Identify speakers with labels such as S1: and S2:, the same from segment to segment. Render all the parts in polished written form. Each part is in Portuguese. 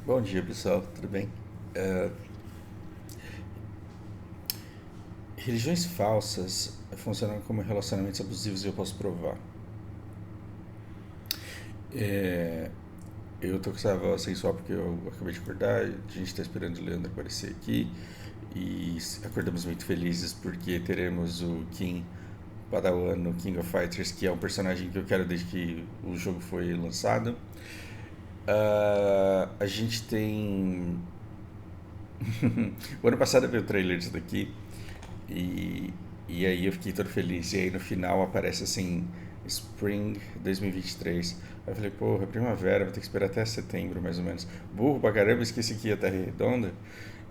S1: Bom dia, pessoal, tudo bem? Eh, Religiões falsas funcionam como relacionamentos abusivos e eu posso provar. Eh, eu tô com essa voz sensual porque eu acabei de acordar, a gente tá esperando o Leandro aparecer aqui e acordamos muito felizes porque teremos o King Padawan no King of Fighters, que é um personagem que eu quero desde que o jogo foi lançado. A gente tem. O ano passado veio o trailer disso daqui. E, e aí eu fiquei todo feliz. E aí no final aparece assim, Spring 2023. Aí eu falei, porra, primavera, vou ter que esperar até setembro mais ou menos. Burro pra caramba, esqueci que ia estar redonda.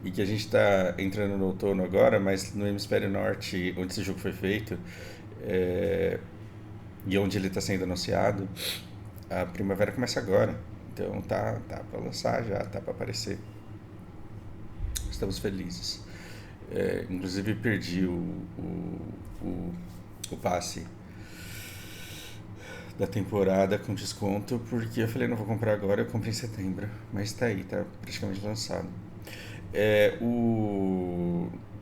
S1: E que a gente tá entrando no outono agora, mas no hemisfério norte, onde esse jogo foi feito, é, e onde ele está sendo anunciado, a primavera começa agora. Então tá pra lançar já, tá pra aparecer. Estamos felizes. Inclusive perdi o, o passe da temporada com desconto porque eu falei não vou comprar agora, eu comprei em setembro, mas tá aí, tá praticamente lançado.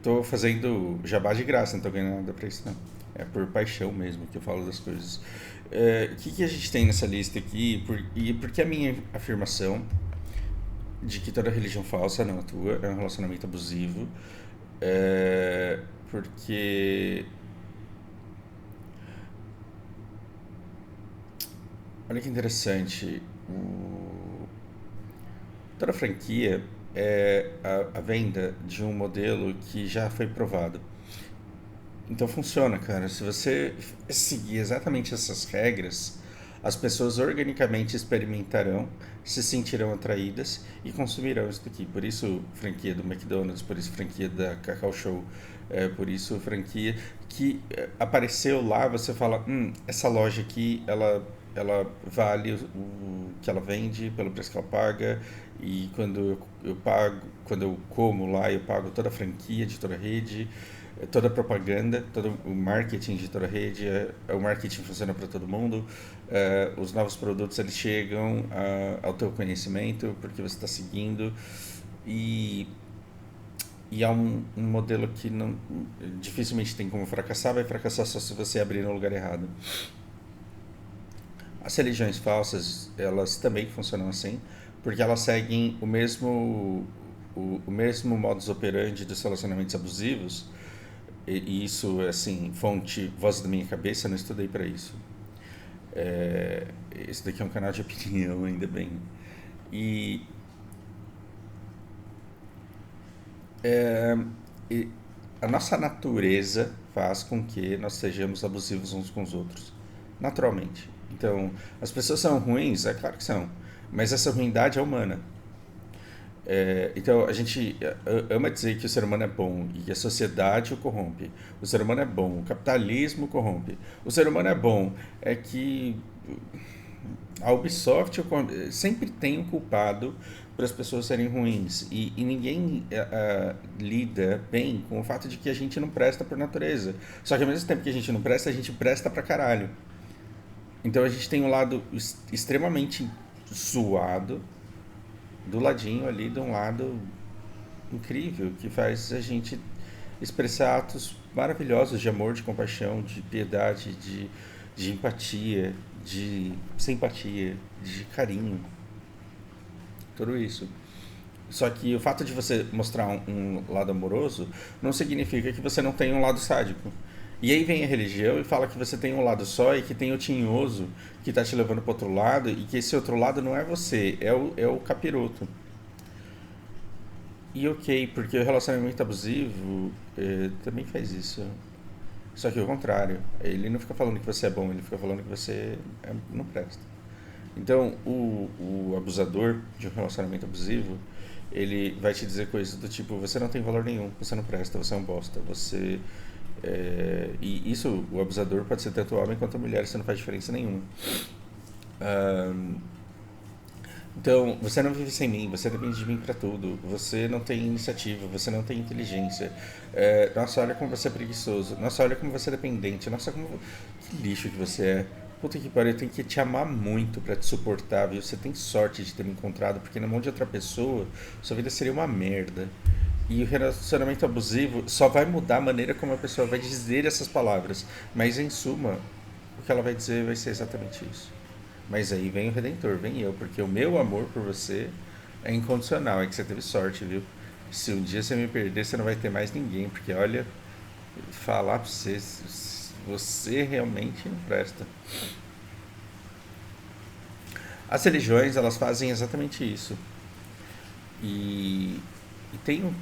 S1: Tô fazendo jabá de graça, não tô ganhando nada pra isso não. É por paixão mesmo que eu falo das coisas. O que a gente tem nessa lista aqui? E por que a minha afirmação de que toda religião falsa não atua, é um relacionamento abusivo? Porque olha que interessante. Toda franquia é a venda de um modelo que já foi provado. Então funciona, cara. Se você seguir exatamente essas regras, as pessoas organicamente experimentarão, se sentirão atraídas e consumirão isso daqui. Por isso, franquia do McDonald's, por isso, franquia da Cacau Show, por isso, franquia que apareceu lá, você fala: essa loja aqui, ela vale o que ela vende, pelo preço que ela paga, e eu pago, quando eu como lá, eu pago toda a franquia de toda a rede, toda a propaganda, todo o marketing de toda a rede, o marketing funciona para todo mundo, os novos produtos eles chegam ao teu conhecimento porque você está seguindo e, e é um modelo que não dificilmente tem como fracassar, vai fracassar só se você abrir no lugar errado. As religiões falsas, elas também funcionam assim, porque elas seguem o mesmo modus operandi dos relacionamentos abusivos, e isso, assim, fonte voz da minha cabeça, não estudei para isso. Esse daqui é um canal de opinião, ainda bem. E, e a nossa natureza faz com que nós sejamos abusivos uns com os outros, naturalmente. Então, as pessoas são ruins? É claro que são, mas essa ruindade é humana. Então, a gente ama dizer que o ser humano é bom e que a sociedade o corrompe. O ser humano é bom, o capitalismo corrompe. O ser humano é bom, é que a Ubisoft sempre tem um culpado para as pessoas serem ruins. E ninguém lida bem com o fato de que a gente não presta por natureza. Só que ao mesmo tempo que a gente não presta, a gente presta pra caralho. Então a gente tem um lado extremamente zoado do ladinho ali, de um lado incrível, que faz a gente expressar atos maravilhosos de amor, de compaixão, de piedade, de empatia, de simpatia, de carinho, tudo isso. Só que o fato de você mostrar um lado amoroso não significa que você não tem um lado sádico. E aí vem a religião e fala que você tem um lado só e que tem o tinhoso que está te levando para outro lado e que esse outro lado não é você, é o capiroto. E ok, porque o relacionamento abusivo também faz isso. Só que o contrário. Ele não fica falando que você é bom, ele fica falando que você não presta. Então, o abusador de um relacionamento abusivo, ele vai te dizer coisas do tipo: você não tem valor nenhum, você não presta, você é um bosta, você. E isso, o abusador pode ser tanto homem quanto mulher, isso não faz diferença nenhuma. Então, você não vive sem mim, você depende de mim para tudo, você não tem iniciativa, você não tem inteligência. Nossa, olha como você é preguiçoso, nossa, olha como você é dependente, nossa, como. Que lixo que você é. Puta que pariu, eu tenho que te amar muito pra te suportar, viu? Você tem sorte de ter me encontrado, porque na mão de outra pessoa, sua vida seria uma merda. E o relacionamento abusivo só vai mudar a maneira como a pessoa vai dizer essas palavras. Mas em suma, o que ela vai dizer vai ser exatamente isso. Mas aí vem o Redentor, vem eu, porque o meu amor por você é incondicional. É que você teve sorte, viu? Se um dia você me perder, você não vai ter mais ninguém, porque olha, falar pra você, você realmente não presta. As religiões, elas fazem exatamente isso. E, e tem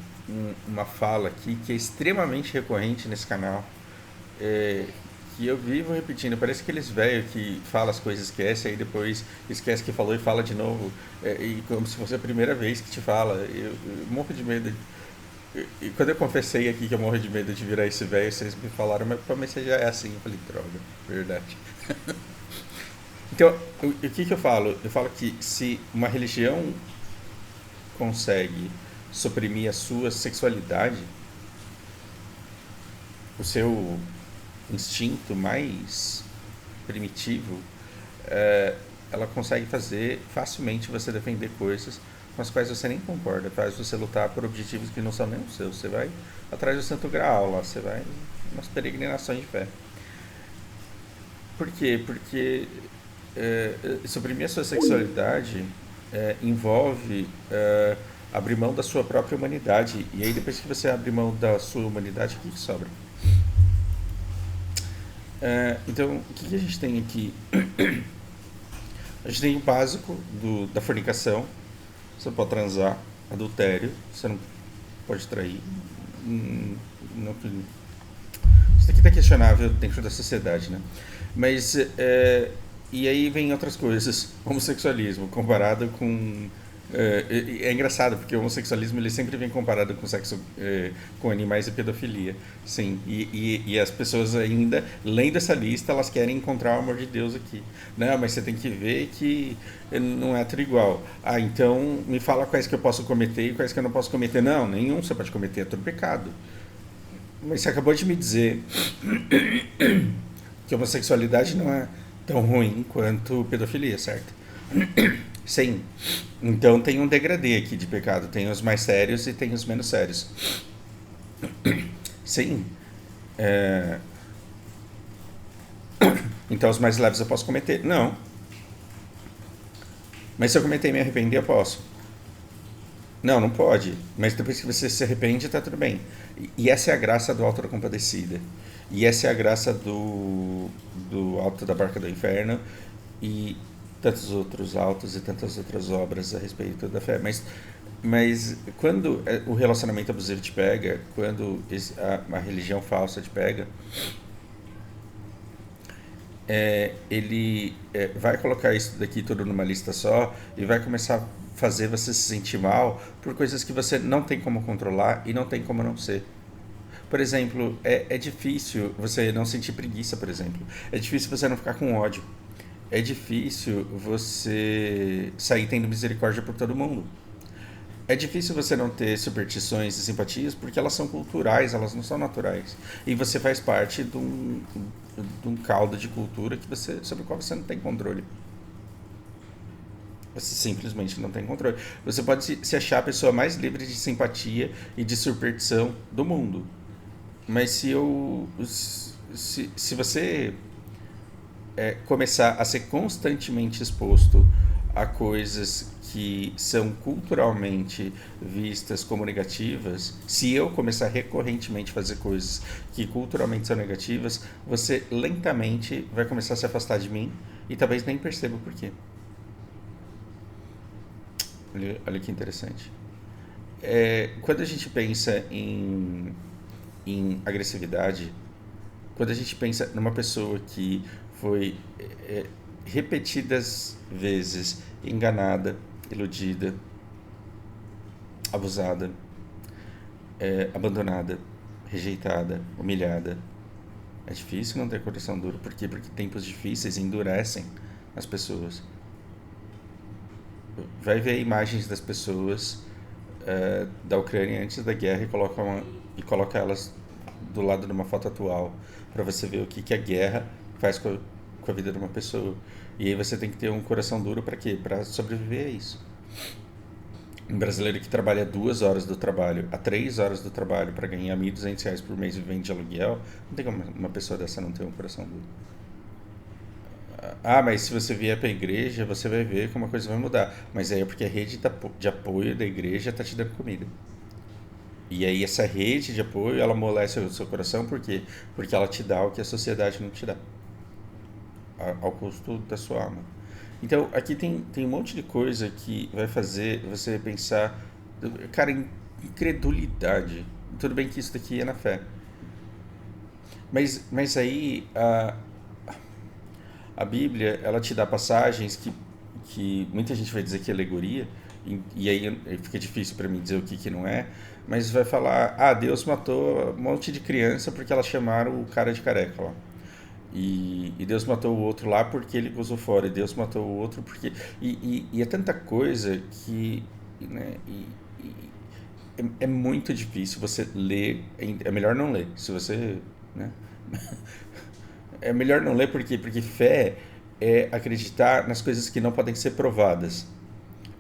S1: uma fala aqui que é extremamente recorrente nesse canal, é, que eu vivo repetindo. Parece aqueles velhos que fala as coisas, esquece, aí depois esquece que falou e fala de novo, e como se fosse a primeira vez que te fala. Eu morro de medo. E quando eu confessei aqui que eu morro de medo de virar esse velho, vocês me falaram, mas você já é assim. Eu falei, droga, verdade. Então, o que que eu falo? Eu falo que se uma religião consegue suprimir a sua sexualidade, o seu instinto mais primitivo, é, ela consegue fazer facilmente você defender coisas com as quais você nem concorda, faz você lutar por objetivos que não são nem os seus. Você vai atrás do Santo Graal lá, você vai nas peregrinações de fé. Por quê? Porque suprimir a sua sexualidade envolve abrir mão da sua própria humanidade. E aí, depois que você abre mão da sua humanidade, o que sobra? Então, o que a gente tem aqui? A gente tem o básico da fornicação. Você não pode transar, adultério, você não pode trair. Não, isso aqui está questionável dentro da sociedade, né? Mas, e aí vem outras coisas. Homossexualismo, comparado com... É engraçado, porque o homossexualismo ele sempre vem comparado com sexo com animais e pedofilia. Sim, e as pessoas ainda, lendo essa lista, elas querem encontrar o amor de Deus aqui. Não, mas você tem que ver que não é tudo igual. Ah, então me fala quais que eu posso cometer e quais que eu não posso cometer. Não, nenhum você pode cometer, é tudo pecado. Mas você acabou de me dizer que a homossexualidade não é tão ruim quanto pedofilia, certo? Sim. Então tem um degradê aqui de pecado. Tem os mais sérios e tem os menos sérios. Sim. É, então os mais leves eu posso cometer? Não. Mas se eu cometer e me arrepender, eu posso? Não, não pode. Mas depois que você se arrepende, tá tudo bem. E essa é a graça do Alto da Compadecida. E essa é a graça do Alto da Barca do Inferno. E tantos outros altos e tantas outras obras a respeito da fé. Mas quando o relacionamento abusivo te pega, quando a religião falsa te pega, ele vai colocar isso daqui tudo numa lista só e vai começar a fazer você se sentir mal por coisas que você não tem como controlar e não tem como não ser. Por exemplo, é difícil você não sentir preguiça, por exemplo. É difícil você não ficar com ódio. É difícil você sair tendo misericórdia por todo mundo. É difícil você não ter superstições e simpatias porque elas são culturais, elas não são naturais. E você faz parte de um caldo de cultura sobre o qual você não tem controle. Você simplesmente não tem controle. Você pode se achar a pessoa mais livre de simpatia e de superstição do mundo. Mas se você começar a ser constantemente exposto a coisas que são culturalmente vistas como negativas, se eu começar recorrentemente a fazer coisas que culturalmente são negativas, você lentamente vai começar a se afastar de mim e talvez nem perceba o porquê. Olha que interessante. Quando a gente pensa em agressividade, quando a gente pensa numa pessoa que foi repetidas vezes enganada, iludida, abusada, abandonada, rejeitada, humilhada, é difícil não ter coração duro. Por quê? Porque tempos difíceis endurecem as pessoas. Vai ver imagens das pessoas da Ucrânia antes da guerra e coloca elas do lado de uma foto atual para você ver o que a guerra faz com com a vida de uma pessoa. E aí você tem que ter um coração duro para quê? Para sobreviver a isso. Um brasileiro que trabalha 2 horas do trabalho a 3 horas do trabalho para ganhar R$ 1.200 por mês vivendo de aluguel, não tem como uma pessoa dessa não ter um coração duro. Ah, mas se você vier para a igreja, você vai ver como a coisa vai mudar. Mas aí é porque a rede de apoio da igreja está te dando comida. E aí essa rede de apoio, ela amolece o seu coração, por quê? Porque ela te dá o que a sociedade não te dá, ao custo da sua alma. Então, aqui tem um monte de coisa que vai fazer você pensar, cara, em incredulidade. Tudo bem que isso daqui é na fé. Mas aí a Bíblia, ela te dá passagens que muita gente vai dizer que é alegoria, e aí fica difícil para mim dizer o que não é, mas vai falar, Deus matou um monte de criança porque elas chamaram o cara de careca lá. E Deus matou o outro lá porque ele gozou fora, e Deus matou o outro porque... E é tanta coisa que... Né, é muito difícil você ler, é melhor não ler, se você... Né, é melhor não ler porque fé é acreditar nas coisas que não podem ser provadas.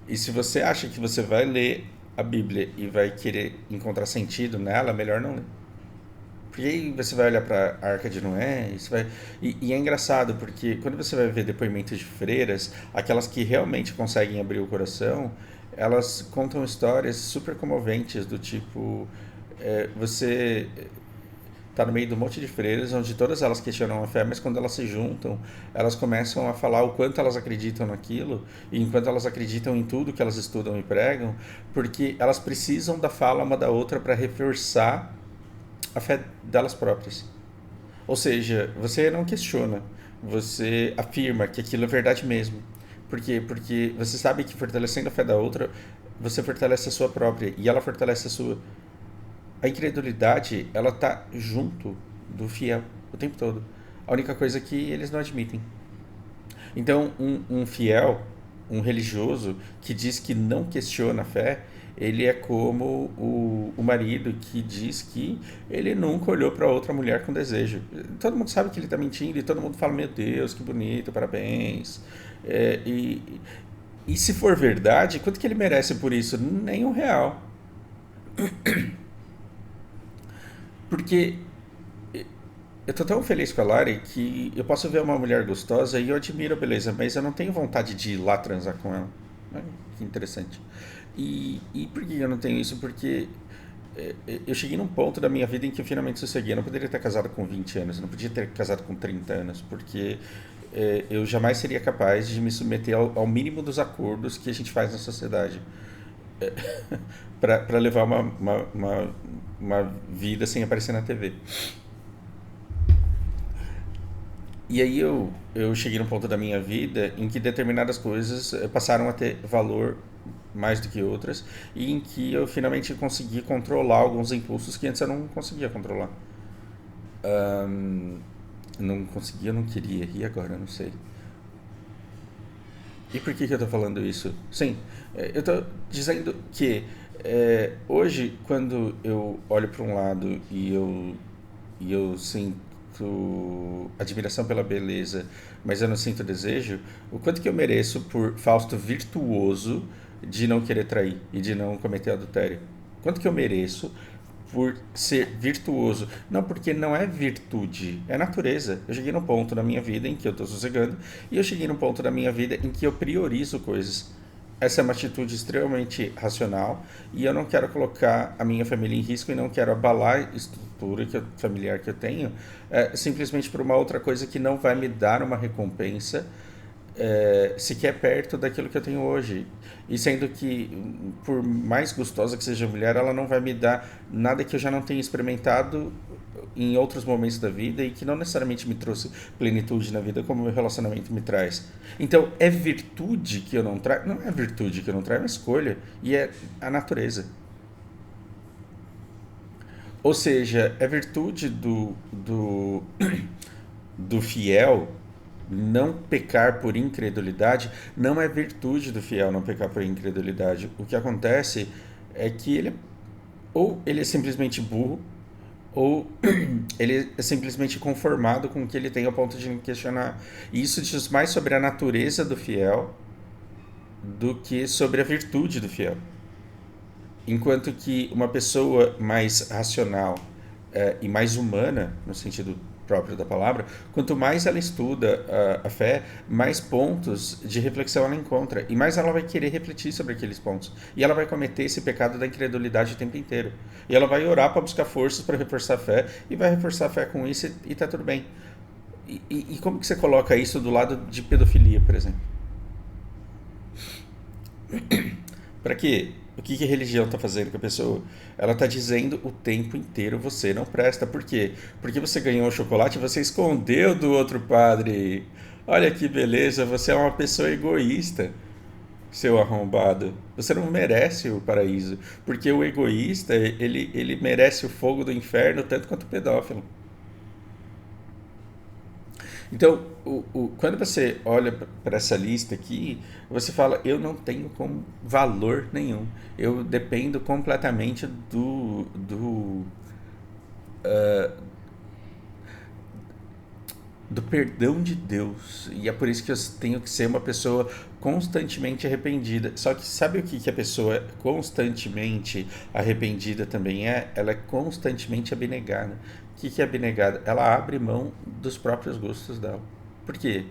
S1: E se você acha que você vai ler a Bíblia e vai querer encontrar sentido nela, é melhor não ler. Porque aí você vai olhar para a Arca de Noé, e é engraçado, porque quando você vai ver depoimentos de freiras, aquelas que realmente conseguem abrir o coração, elas contam histórias super comoventes, do tipo, você tá no meio de um monte de freiras, onde todas elas questionam a fé, mas quando elas se juntam, elas começam a falar o quanto elas acreditam naquilo, e enquanto elas acreditam em tudo que elas estudam e pregam, porque elas precisam da fala uma da outra para reforçar a fé delas próprias. Ou seja, você não questiona, você afirma que aquilo é verdade mesmo. Por quê? Porque você sabe que fortalecendo a fé da outra, você fortalece a sua própria e ela fortalece a sua. A incredulidade, ela tá junto do fiel o tempo todo. A única coisa é que eles não admitem. Então, um fiel, um religioso que diz que não questiona a fé, ele é como o marido que diz que ele nunca olhou para outra mulher com desejo. Todo mundo sabe que ele está mentindo e todo mundo fala: Meu Deus, que bonito, parabéns. É, e se for verdade, quanto que ele merece por isso? Nem R$ 1. Porque eu tô tão feliz com a Lari que eu posso ver uma mulher gostosa e eu admiro a beleza, mas eu não tenho vontade de ir lá transar com ela. Olha que interessante. E por que eu não tenho isso? Porque eu cheguei num ponto da minha vida em que eu finalmente sosseguei. Eu não poderia ter casado com 20 anos, eu não podia ter casado com 30 anos, porque eu jamais seria capaz de me submeter ao mínimo dos acordos que a gente faz na sociedade para levar uma vida sem aparecer na TV. E aí eu cheguei num ponto da minha vida em que determinadas coisas passaram a ter valor mais do que outras, e em que eu finalmente consegui controlar alguns impulsos que antes eu não conseguia controlar. Não conseguia, não queria, e agora? Eu não sei. E por que eu estou falando isso? Sim, eu estou dizendo que hoje, quando eu olho para um lado e eu sinto admiração pela beleza, mas eu não sinto desejo, o quanto que eu mereço por Fausto virtuoso de não querer trair e de não cometer adultério? Quanto que eu mereço por ser virtuoso? Não, porque não é virtude, é natureza. Eu cheguei num ponto da minha vida em que eu estou sossegando, e eu cheguei num ponto da minha vida em que eu priorizo coisas. Essa é uma atitude extremamente racional, e eu não quero colocar a minha família em risco e não quero abalar a estrutura familiar que eu tenho, simplesmente por uma outra coisa que não vai me dar uma recompensa sequer perto daquilo que eu tenho hoje. E sendo que, por mais gostosa que seja a mulher, ela não vai me dar nada que eu já não tenha experimentado em outros momentos da vida e que não necessariamente me trouxe plenitude na vida como o meu relacionamento me traz. Então, é virtude que eu não trago? Não é virtude que eu não trago, é uma escolha. E é a natureza. Ou seja, é virtude do fiel não pecar por incredulidade. Não é virtude do fiel não pecar por incredulidade. O que acontece é que ou ele é simplesmente burro, ou ele é simplesmente conformado com o que ele tem ao ponto de não questionar. E isso diz mais sobre a natureza do fiel do que sobre a virtude do fiel. Enquanto que uma pessoa mais racional e mais humana, no sentido próprio da palavra, quanto mais ela estuda a fé, mais pontos de reflexão ela encontra e mais ela vai querer refletir sobre aqueles pontos. E ela vai cometer esse pecado da incredulidade o tempo inteiro. E ela vai orar para buscar forças para reforçar a fé e vai reforçar a fé com isso e tá tudo bem. E como que você coloca isso do lado de pedofilia, por exemplo? Para quê? O que, que a religião está fazendo com a pessoa? Ela está dizendo o tempo inteiro você não presta. Por quê? Porque você ganhou o chocolate e você escondeu do outro padre. Olha que beleza, você é uma pessoa egoísta, seu arrombado. Você não merece o paraíso. Porque o egoísta, ele merece o fogo do inferno tanto quanto o pedófilo. Então, quando você olha para essa lista aqui, você fala: eu não tenho como valor nenhum. Eu dependo completamente do perdão de Deus. E é por isso que eu tenho que ser uma pessoa constantemente arrependida. Só que sabe o que, que a pessoa constantemente arrependida também é? Ela é constantemente abnegada. O que, que é abnegada? Ela abre mão dos próprios gostos dela. Por quê?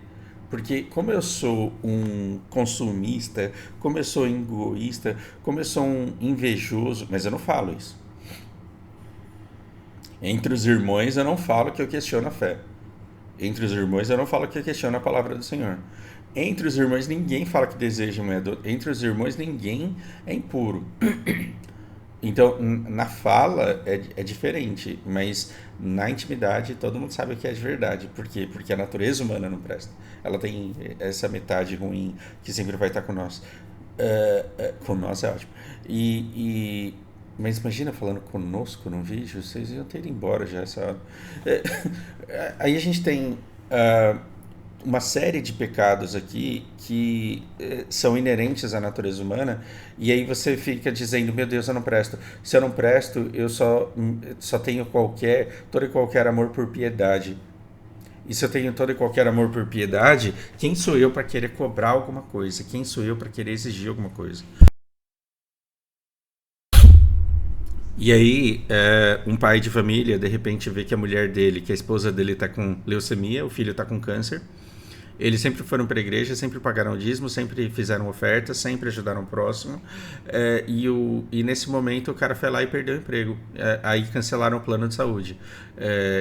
S1: Porque como eu sou um consumista, como eu sou egoísta, como eu sou um invejoso, mas eu não falo isso. Entre os irmãos eu não falo que eu questiono a fé. Entre os irmãos eu não falo que eu questiono a palavra do Senhor. Entre os irmãos ninguém fala que deseja um do... Entre os irmãos ninguém é impuro. Então, na fala é diferente, mas na intimidade todo mundo sabe o que é de verdade. Por quê? Porque a natureza humana não presta. Ela tem essa metade ruim que sempre vai estar com nós. Com nós é ótimo. Mas imagina falando conosco num vídeo, vocês iam ter ido embora já essa hora. Aí a gente tem uma série de pecados aqui que são inerentes à natureza humana, e aí você fica dizendo: meu Deus, eu não presto. Se eu não presto, eu só tenho todo e qualquer amor por piedade. E se eu tenho todo e qualquer amor por piedade, quem sou eu para querer cobrar alguma coisa? Quem sou eu para querer exigir alguma coisa? E aí, um pai de família, de repente, vê que a mulher dele, que a esposa dele está com leucemia, o filho está com câncer. Eles sempre foram para a igreja, sempre pagaram o dízimo, sempre fizeram ofertas, sempre ajudaram o próximo. E nesse momento o cara foi lá e perdeu o emprego. Aí cancelaram o plano de saúde.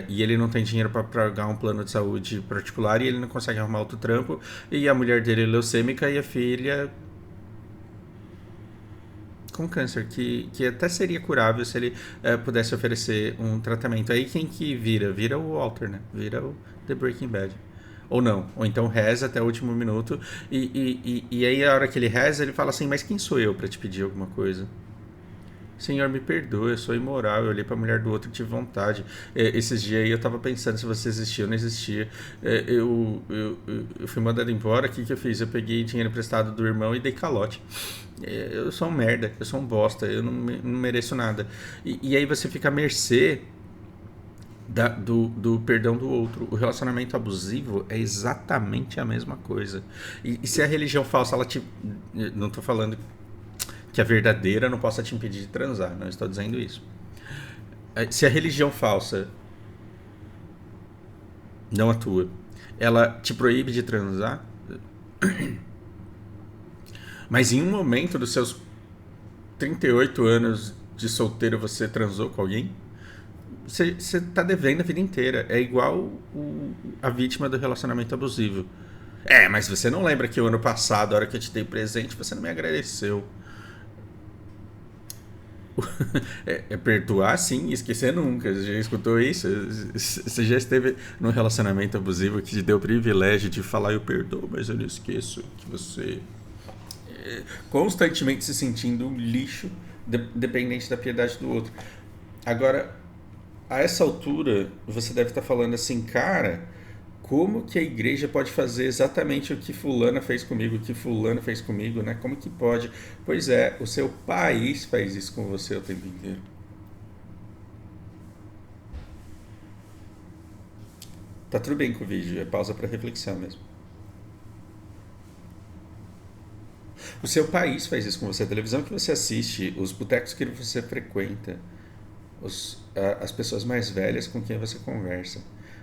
S1: E ele não tem dinheiro para pagar um plano de saúde particular e ele não consegue arrumar outro trampo. E a mulher dele é leucêmica e a filha com câncer, que até seria curável se ele pudesse oferecer um tratamento. Aí quem que vira? Vira o Walter, né? Vira o The Breaking Bad. Ou não, ou então reza até o último minuto e aí a hora que ele reza ele fala assim: mas quem sou eu para te pedir alguma coisa? Senhor, me perdoa, eu sou imoral, eu olhei pra mulher do outro e tive vontade. Esses dias aí eu tava pensando se você existia ou não existia. Eu fui mandado embora, o que eu fiz? Eu peguei dinheiro emprestado do irmão e dei calote. Eu sou um merda, eu sou um bosta, eu não mereço nada. E aí você fica à mercê do perdão do outro. O relacionamento abusivo é exatamente a mesma coisa. E se a religião falsa, ela te... Não tô falando que a verdadeira não possa te impedir de transar, não estou dizendo isso. Se a religião falsa não atua, ela te proíbe de transar, mas em um momento dos seus 38 anos de solteiro você transou com alguém, você está devendo a vida inteira. É igual a vítima do relacionamento abusivo. Mas você não lembra que o ano passado, a hora que eu te dei presente, você não me agradeceu. Perdoar sim, esquecer nunca. Você já escutou isso? Você já esteve num relacionamento abusivo que te deu o privilégio de falar: eu perdoo, mas eu não esqueço que você constantemente se sentindo um lixo, dependente da piedade do outro. Agora, a essa altura, você deve estar falando assim: cara, como que a igreja pode fazer exatamente o que fulana fez comigo, o que fulano fez comigo, né? Como que pode? Pois é, o seu país faz isso com você o tempo inteiro. Tá tudo bem com o vídeo, é pausa para reflexão mesmo. O seu país faz isso com você, a televisão que você assiste, os botecos que você frequenta, as pessoas mais velhas com quem você conversa.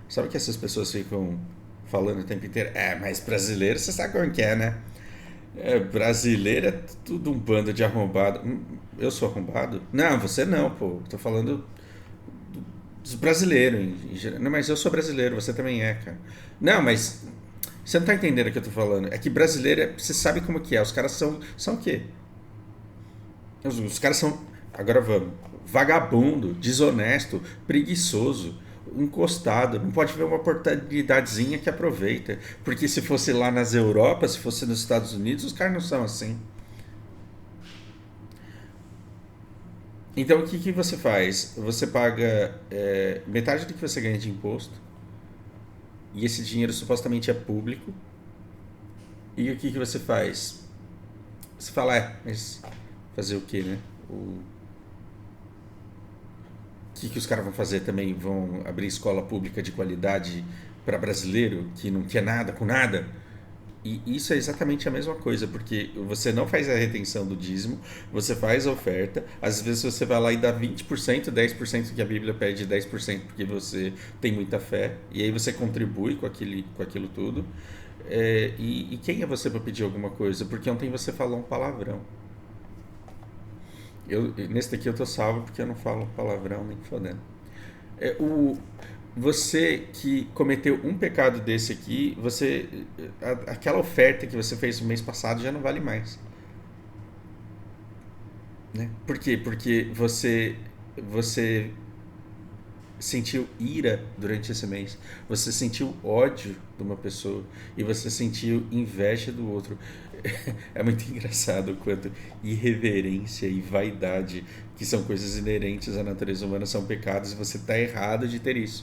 S1: Sabe que essas pessoas ficam falando o tempo inteiro? Mas brasileiro, você sabe como que é, né? Brasileiro é tudo um bando de arrombado. Eu sou arrombado? Não, você não, pô. Tô falando dos brasileiros em geral. Não, mas eu sou brasileiro, você também é, cara. Não, mas você não tá entendendo o que eu tô falando. É que brasileiro, você sabe como que é. Os caras são o quê? Os caras são, agora vamos, vagabundo, desonesto, preguiçoso, encostado. Não pode ver uma oportunidadezinha que aproveita. Porque se fosse lá nas Europas, se fosse nos Estados Unidos, os caras não são assim. Então o que, que você faz? Você paga metade do que você ganha de imposto, e esse dinheiro supostamente é público. E o que, que você faz? Você fala, mas fazer o quê, né? O que os caras vão fazer também? Vão abrir escola pública de qualidade para brasileiro que não quer nada com nada? E isso é exatamente a mesma coisa, porque você não faz a retenção do dízimo, você faz a oferta, às vezes você vai lá e dá 20%, 10% que a Bíblia pede, 10% porque você tem muita fé, e aí você contribui com aquilo tudo. E quem é você para pedir alguma coisa? Porque ontem você falou um palavrão. Nesse daqui eu tô salvo porque eu não falo palavrão nem fodendo. É, o, Você que cometeu um pecado desse aqui, aquela oferta que você fez no mês passado já não vale mais, né? Por quê? Porque você sentiu ira durante esse mês, você sentiu ódio de uma pessoa e você sentiu inveja do outro. É muito engraçado o quanto irreverência e vaidade, que são coisas inerentes à natureza humana, são pecados, e você está errado de ter isso.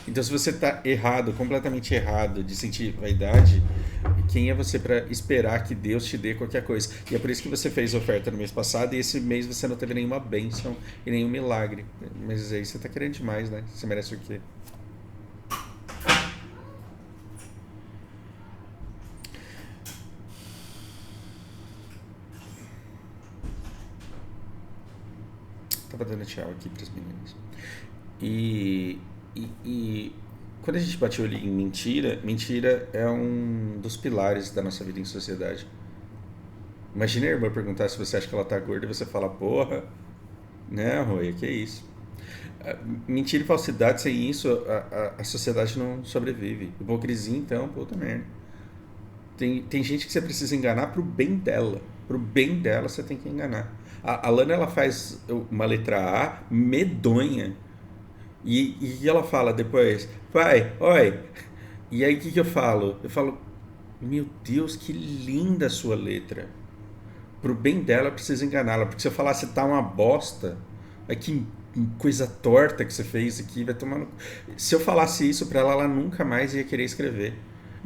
S1: Então, se você está errado, completamente errado, de sentir vaidade, quem é você para esperar que Deus te dê qualquer coisa? E é por isso que você fez oferta no mês passado, e esse mês você não teve nenhuma bênção e nenhum milagre. Mas aí você está querendo demais, né? Você merece o quê? Tava dando tchau aqui para as meninas. E, e quando a gente bate o olho em mentira, mentira é um dos pilares da nossa vida em sociedade. Imagina a irmã perguntar se você acha que ela tá gorda e você fala, porra, não, Roia, que isso? Mentira e falsidade, sem isso a sociedade não sobrevive. Hipocrisia, então, puta merda. Tem gente que você precisa enganar pro bem dela. Pro bem dela você tem que enganar. A Lana, ela faz uma letra A medonha. E ela fala depois, pai, oi. E aí o que, que eu falo? Eu falo, meu Deus, que linda a sua letra. Pro bem dela, eu preciso enganá-la. Porque se eu falasse tá uma bosta, aí que coisa torta que você fez aqui, vai tomar no... Se eu falasse isso pra ela, ela nunca mais ia querer escrever.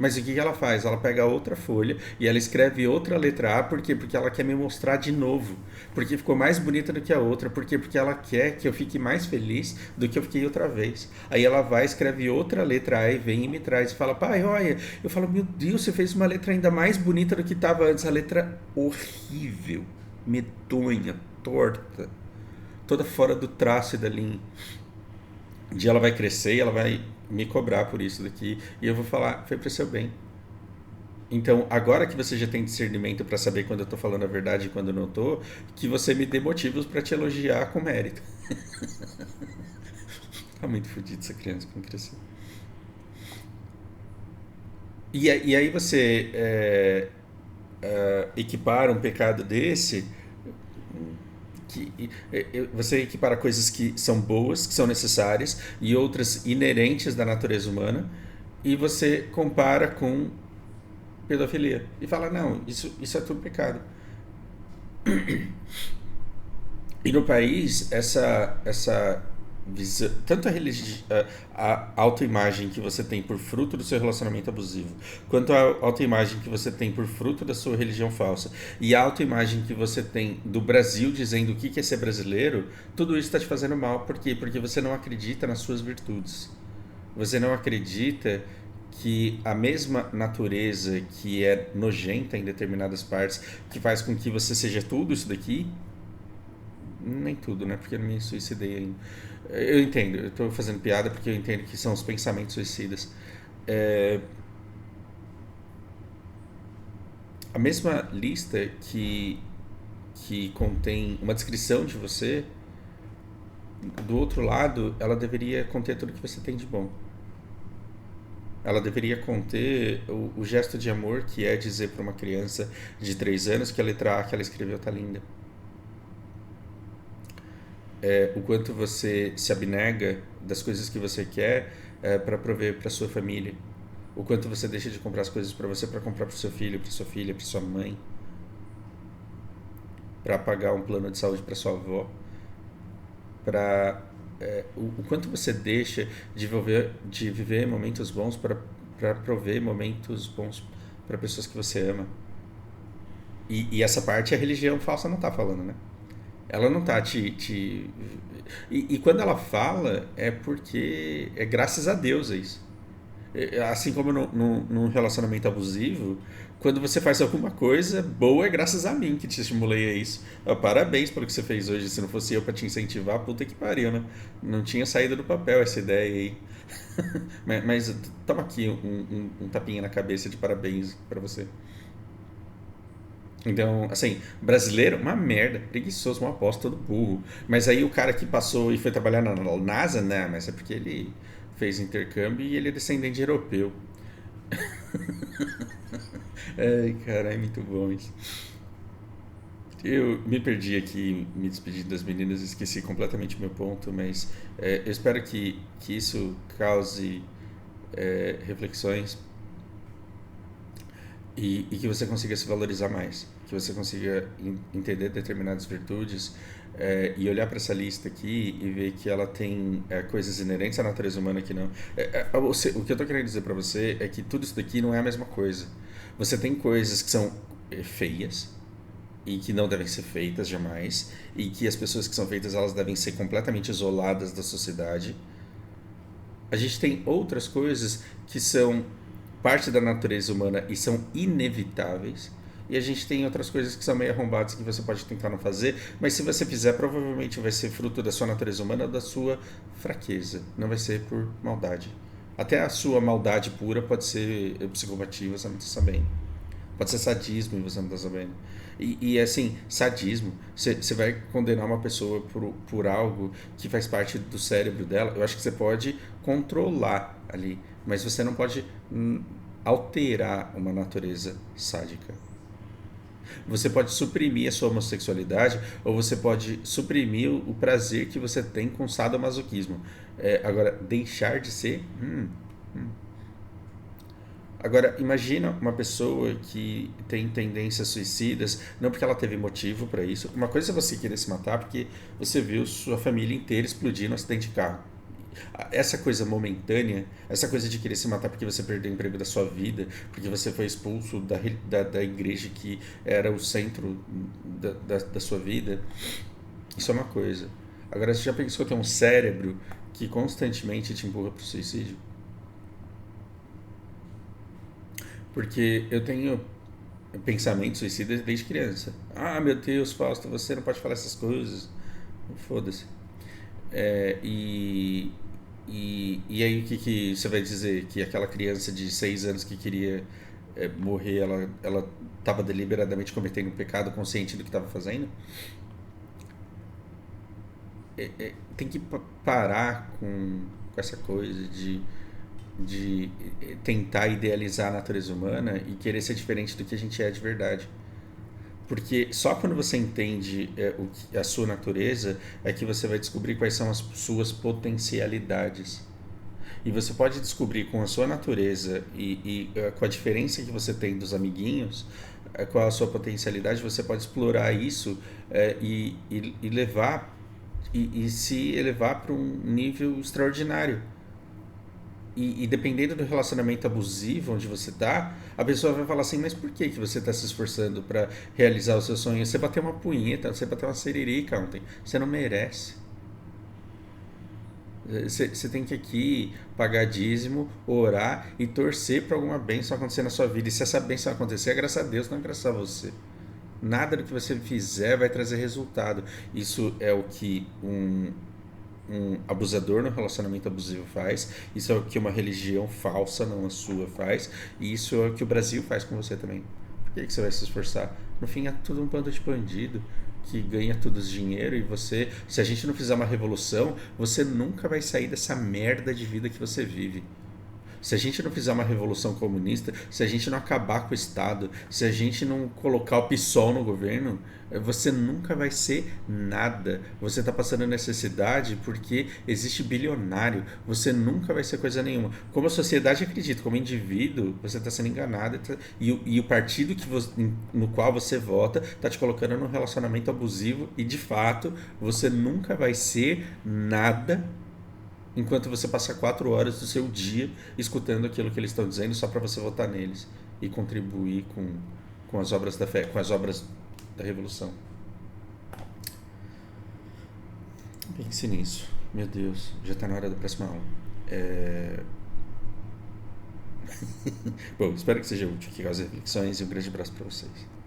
S1: Mas o que que ela faz? Ela pega outra folha e ela escreve outra letra A, por quê? Porque ela quer me mostrar de novo. Porque ficou mais bonita do que a outra. Por quê? Porque ela quer que eu fique mais feliz do que eu fiquei outra vez. Aí ela vai, escreve outra letra A e vem e me traz e fala, pai, olha. Eu falo, meu Deus, você fez uma letra ainda mais bonita do que estava antes. A letra horrível, medonha, torta, toda fora do traço e da linha. Um dia ela vai crescer e ela vai me cobrar por isso daqui, e eu vou falar, foi pro seu bem. Então, agora que você já tem discernimento para saber quando eu tô falando a verdade e quando eu não tô, que você me dê motivos para te elogiar com mérito. Tá muito fodido essa criança quando crescer. E aí você equipara um pecado desse, você equipara coisas que são boas, que são necessárias, e outras inerentes da natureza humana, e você compara com pedofilia. E fala, não, isso é tudo pecado. E no país, essa visão, tanto a autoimagem que você tem por fruto do seu relacionamento abusivo, quanto a autoimagem que você tem por fruto da sua religião falsa, e a autoimagem que você tem do Brasil dizendo o que é ser brasileiro, tudo isso está te fazendo mal. Por quê? Porque você não acredita nas suas virtudes. Você não acredita que a mesma natureza que é nojenta em determinadas partes, que faz com que você seja tudo isso daqui, nem tudo, né? Porque eu não me suicidei ainda. Eu entendo, eu tô fazendo piada porque eu entendo que são os pensamentos suicidas. É, a mesma lista que contém uma descrição de você, do outro lado, ela deveria conter tudo que você tem de bom. Ela deveria conter o gesto de amor que é dizer para uma criança de 3 anos que a letra A que ela escreveu tá linda. O quanto você se abnega das coisas que você quer para prover para sua família. O quanto você deixa de comprar as coisas para você para comprar para seu filho, para sua filha, para sua mãe, para pagar um plano de saúde para sua avó, para o quanto você deixa de viver momentos bons para prover momentos bons para pessoas que você ama. E essa parte a religião falsa não tá falando, né? Ela não tá e quando ela fala, é porque é graças a Deus, é isso. Assim como num relacionamento abusivo, quando você faz alguma coisa boa, é graças a mim que te estimulei a isso. Parabéns pelo que você fez hoje. Se não fosse eu pra te incentivar, puta que pariu, né? Não tinha saído do papel essa ideia aí. Mas toma aqui um tapinha na cabeça de parabéns pra você. Então, assim, brasileiro, uma merda, preguiçoso, uma aposta, todo burro. Mas aí o cara que passou e foi trabalhar na NASA, né? Mas é porque ele fez intercâmbio e ele é descendente de europeu. Ai, caralho, é muito bom isso. Eu me perdi aqui, me despedi das meninas, esqueci completamente o meu ponto, mas eu espero que isso cause reflexões e que você consiga se valorizar mais, que você consiga entender determinadas virtudes e olhar para essa lista aqui e ver que ela tem coisas inerentes à natureza humana que não. O que eu estou querendo dizer para você é que tudo isso daqui não é a mesma coisa. Você tem coisas que são feias e que não devem ser feitas jamais e que as pessoas que são feitas elas devem ser completamente isoladas da sociedade. A gente tem outras coisas que são parte da natureza humana e são inevitáveis. E a gente tem outras coisas que são meio arrombadas que você pode tentar não fazer, mas se você fizer, provavelmente vai ser fruto da sua natureza humana ou da sua fraqueza. Não vai ser por maldade. Até a sua maldade pura pode ser psicopatia, você não está sabendo. Pode ser sadismo e você não está sabendo. E assim, sadismo, você vai condenar uma pessoa por algo que faz parte do cérebro dela. Eu acho que você pode controlar ali, mas você não pode alterar uma natureza sádica. Você pode suprimir a sua homossexualidade ou você pode suprimir o prazer que você tem com sadomasoquismo. Agora, deixar de ser. Agora, imagina uma pessoa que tem tendências suicidas, não porque ela teve motivo para isso. Uma coisa é você querer se matar porque você viu sua família inteira explodir no acidente de carro. Essa coisa momentânea, essa coisa de querer se matar porque você perdeu o emprego da sua vida, porque você foi expulso da igreja que era o centro da sua vida, isso é uma coisa. Agora, você já pensou que é um cérebro que constantemente te empurra para o suicídio? Porque eu tenho pensamentos suicidas desde criança. Ah, meu Deus, Fausto, você não pode falar essas coisas. Foda-se. É, e aí o que você vai dizer? Que aquela criança de 6 anos que queria morrer, ela estava deliberadamente cometendo um pecado consciente do que estava fazendo? Tem que parar com essa coisa de tentar idealizar a natureza humana e querer ser diferente do que a gente é de verdade. Porque só quando você entende a sua natureza é que você vai descobrir quais são as suas potencialidades. E você pode descobrir com a sua natureza e com a diferença que você tem dos amiguinhos, qual a sua potencialidade, você pode explorar isso e levar e se elevar para um nível extraordinário. E dependendo do relacionamento abusivo onde você tá, a pessoa vai falar assim, mas por que você tá se esforçando para realizar o seu sonho? Você bateu uma punheta, você bateu uma seririca ontem, você não merece. Você tem que aqui pagar dízimo, orar e torcer para alguma bênção acontecer na sua vida. E se essa bênção acontecer, é graças a Deus, não é graças a você. Nada do que você fizer vai trazer resultado. Isso é o que um abusador no relacionamento abusivo faz, isso é o que uma religião falsa, não a sua, faz, e isso é o que o Brasil faz com você também. Por que você vai se esforçar? No fim é tudo um bando de bandido que ganha todo esse dinheiro e você, se a gente não fizer uma revolução, você nunca vai sair dessa merda de vida que você vive. Se a gente não fizer uma revolução comunista, se a gente não acabar com o Estado, se a gente não colocar o PSOL no governo, você nunca vai ser nada. Você está passando necessidade porque existe bilionário. Você nunca vai ser coisa nenhuma. Como a sociedade acredita, como indivíduo, você está sendo enganado. E o partido no qual você vota está te colocando num relacionamento abusivo e, de fato, você nunca vai ser nada enquanto você passa 4 horas do seu dia escutando aquilo que eles estão dizendo só para você votar neles e contribuir com as obras da fé, com as obras da revolução. Pense nisso. Meu Deus, já está na hora da próxima aula. Bom, espero que seja útil, que cause reflexões e um grande abraço para vocês.